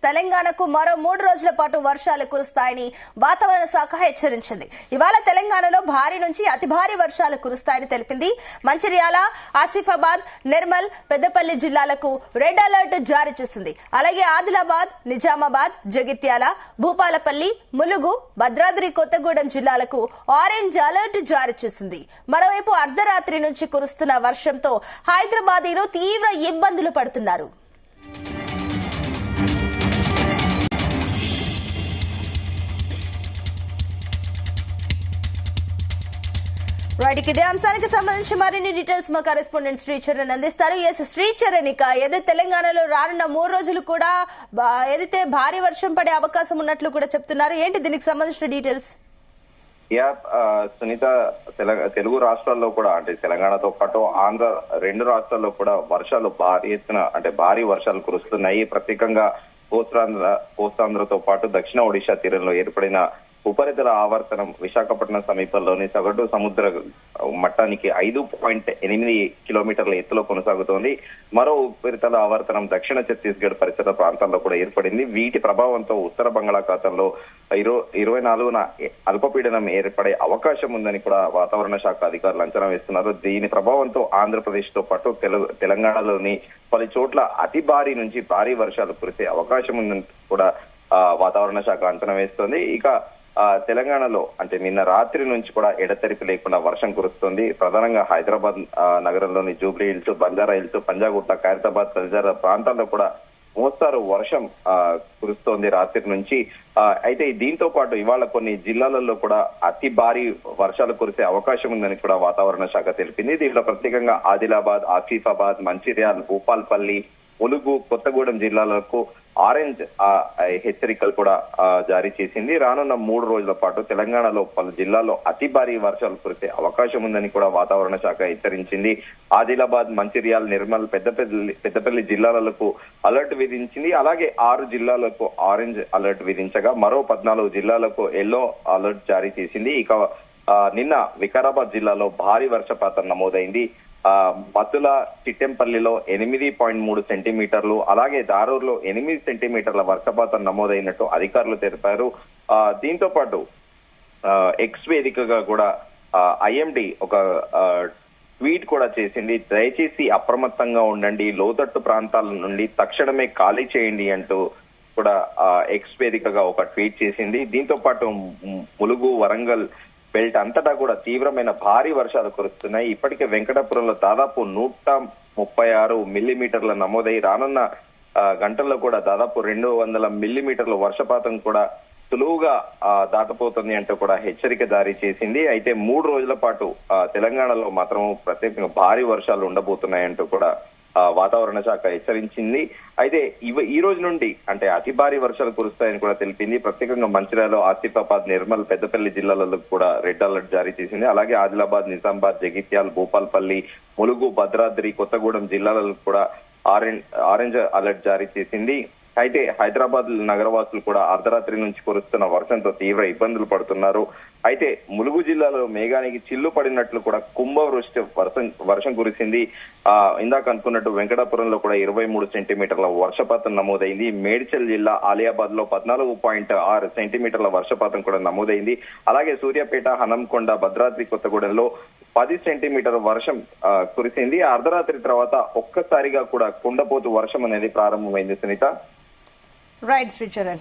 తెలంగాణకు మరో 3 రోజుల పాటు వర్షాలు కురుస్తాయని వాతావరణ శాఖ హెచ్చరించింది. ఇవాళ తెలంగాణలో భారీ నుంచి అతి భారీ వర్షాలు కురుస్తాయని తెలిపింది. మంచిర్యాల, ఆసిఫాబాద్, నిర్మల్, పెద్దపల్లి జిల్లాలకు రెడ్ అలర్ట్ జారీ చేసింది. అలాగే ఆదిలాబాద్, నిజామాబాద్, జగిత్యాల, భూపాలపల్లి, ములుగు, భద్రాద్రి కొత్తగూడెం జిల్లాలకు ఆరెంజ్ అలర్ట్ జారీ చేసింది. మరోవైపు అర్ధరాత్రి నుంచి కురుస్తున్న వర్షంతో హైదరాబాదీలు తీవ్ర ఇబ్బందులు పడుతున్నారు. ఇదే అంశానికి సంబంధించి మరిన్ని డీటెయిల్స్ మా కరెస్పాండెంట్ శ్రీచరణ్ అందిస్తారు. శ్రీచరణ్, ఇక ఏదైతే తెలంగాణలో రానున్న 3 రోజులు కూడా ఏదైతే భారీ వర్షం పడే అవకాశం ఉన్నట్లు కూడా చెప్తున్నారు, ఏంటి దీనికి సంబంధించిన డీటెయిల్స్? సునీత, తెలుగు రాష్ట్రాల్లో కూడా అంటే తెలంగాణతో పాటు ఆంధ్ర 2 రాష్ట్రాల్లో కూడా వర్షాలు భారీ ఎత్తున అంటే భారీ వర్షాలు కురుస్తున్నాయి. ప్రత్యేకంగా కోస్తాంధ్రతో పాటు దక్షిణ ఒడిశా తీరంలో ఏర్పడిన ఉపరితల ఆవర్తనం విశాఖపట్నం సమీపంలోని సగటు సముద్ర మట్టానికి 5.8 కిలోమీటర్ల ఎత్తులో కొనసాగుతోంది. మరో ఉపరితల ఆవర్తనం దక్షిణ ఛత్తీస్గఢ్ పరిసర ప్రాంతాల్లో కూడా ఏర్పడింది. వీటి ప్రభావంతో ఉత్తర బంగాళాఖాతంలో 24న అల్పపీడనం ఏర్పడే అవకాశం ఉందని కూడా వాతావరణ శాఖ అధికారులు అంచనా వేస్తున్నారు. దీని ప్రభావంతో ఆంధ్రప్రదేశ్ తో పాటు తెలంగాణలోని పలు చోట్ల అతి భారీ నుంచి భారీ వర్షాలు కురిసే అవకాశం ఉందని కూడా వాతావరణ శాఖ అంచనా వేస్తోంది. ఇక తెలంగాణలో అంటే నిన్న రాత్రి నుంచి కూడా ఎడతెరిపి లేకుండా వర్షం కురుస్తుంది. ప్రధానంగా హైదరాబాద్ నగరంలోని Jubilee hills, Banjara hills, Panjagutta, Khairatabad తదితర ప్రాంతాల్లో కూడా మోస్తారు వర్షం కురుస్తోంది రాత్రి నుంచి. అయితే దీంతో పాటు ఇవాళ కొన్ని జిల్లాలలో కూడా అతి భారీ వర్షాలు కురిసే అవకాశం ఉందని కూడా వాతావరణ శాఖ తెలిపింది. దీంట్లో ప్రత్యేకంగా ఆదిలాబాద్, ఆసిఫాబాద్, మంచిర్యాల, భూపాల్పల్లి, ములుగు, కొత్తగూడెం జిల్లాలకు ఆరెంజ్ హెచ్చరికలు కూడా జారీ చేసింది. రానున్న 3 రోజుల పాటు తెలంగాణలో పలు జిల్లాల్లో అతి భారీ వర్షాలు కురిసే అవకాశం ఉందని కూడా వాతావరణ శాఖ హెచ్చరించింది. ఆదిలాబాద్, మంచిర్యాల, నిర్మల్, పెద్దపల్లి జిల్లాలకు అలర్ట్ విధించింది. అలాగే 6 జిల్లాలకు ఆరెంజ్ అలర్ట్ విధించగా మరో 14 జిల్లాలకు ఎల్లో అలర్ట్ జారీ చేసింది. ఇక నిన్న వికారాబాద్ జిల్లాలో భారీ వర్షపాతం నమోదైంది. మద్దుల, చిట్టెంపల్లిలో 8.3 సెంటీమీటర్లు, అలాగే దారూరులో 8 సెంటీమీటర్ల వర్షపాతం నమోదైనట్టు అధికారులు తెలిపారు. దీంతో పాటు ఎక్స్ వేదికగా కూడా ఐఎండి ఒక ట్వీట్ కూడా చేసింది. దయచేసి అప్రమత్తంగా ఉండండి, లోతట్టు ప్రాంతాల నుండి తక్షణమే ఖాళీ చేయండి అంటూ కూడా ఎక్స్ వేదికగా ఒక ట్వీట్ చేసింది. దీంతో పాటు ములుగు, వరంగల్ బెల్ట్ అంతటా కూడా తీవ్రమైన భారీ వర్షాలు కురుస్తున్నాయి. ఇప్పటికే వెంకటాపురంలో దాదాపు 136 మిల్లీమీటర్ల నమోదై రానున్న గంటల్లో కూడా దాదాపు 200 మిల్లీమీటర్ల వర్షపాతం కూడా సులువుగా దాటపోతుంది అంటూ కూడా హెచ్చరిక జారీ చేసింది. అయితే 3 రోజుల పాటు తెలంగాణలో మాత్రం ప్రత్యేకంగా భారీ వర్షాలు ఉండబోతున్నాయంటూ కూడా వాతావరణ శాఖ హెచ్చరించింది. అయితే ఈ రోజు నుండి అంటే అతి భారీ వర్షాలు కురుస్తాయని కూడా తెలిపింది. ప్రత్యేకంగా మంచిర్యాల, ఆసిఫాబాద్, నిర్మల్, పెద్దపల్లి జిల్లాలలో కూడా రెడ్ అలర్ట్ జారీ చేసింది. అలాగే ఆదిలాబాద్, నిజామాబాద్, జగిత్యాల, భూపాల్పల్లి, ములుగు, భద్రాద్రి, కొత్తగూడెం జిల్లాలలో కూడా ఆరెంజ్ అలర్ట్ జారీ చేసింది. అయితే హైదరాబాద్ నగరవాసులు కూడా అర్ధరాత్రి నుంచి కురుస్తున్న వర్షంతో తీవ్ర ఇబ్బందులు పడుతున్నారు. అయితే ములుగు జిల్లాలో మేఘానికి చిల్లు పడినట్లు కూడా కుంభవృష్టి వర్షం కురిసింది. ఇందాక అనుకున్నట్టు వెంకటాపురంలో కూడా 23 సెంటీమీటర్ల వర్షపాతం నమోదైంది. మేడ్చల్ జిల్లా ఆలియాబాద్ లో 14.6 సెంటీమీటర్ల వర్షపాతం కూడా నమోదైంది. అలాగే సూర్యాపేట, హనంకొండ, భద్రాద్రి కొత్తగూడెంలో 10 సెంటీమీటర్ల వర్షం కురిసింది. అర్ధరాత్రి తర్వాత ఒక్కసారిగా కూడా కుండపోతు వర్షం అనేది ప్రారంభమైంది. సునీత, రైట్ శ్రీచరణ్.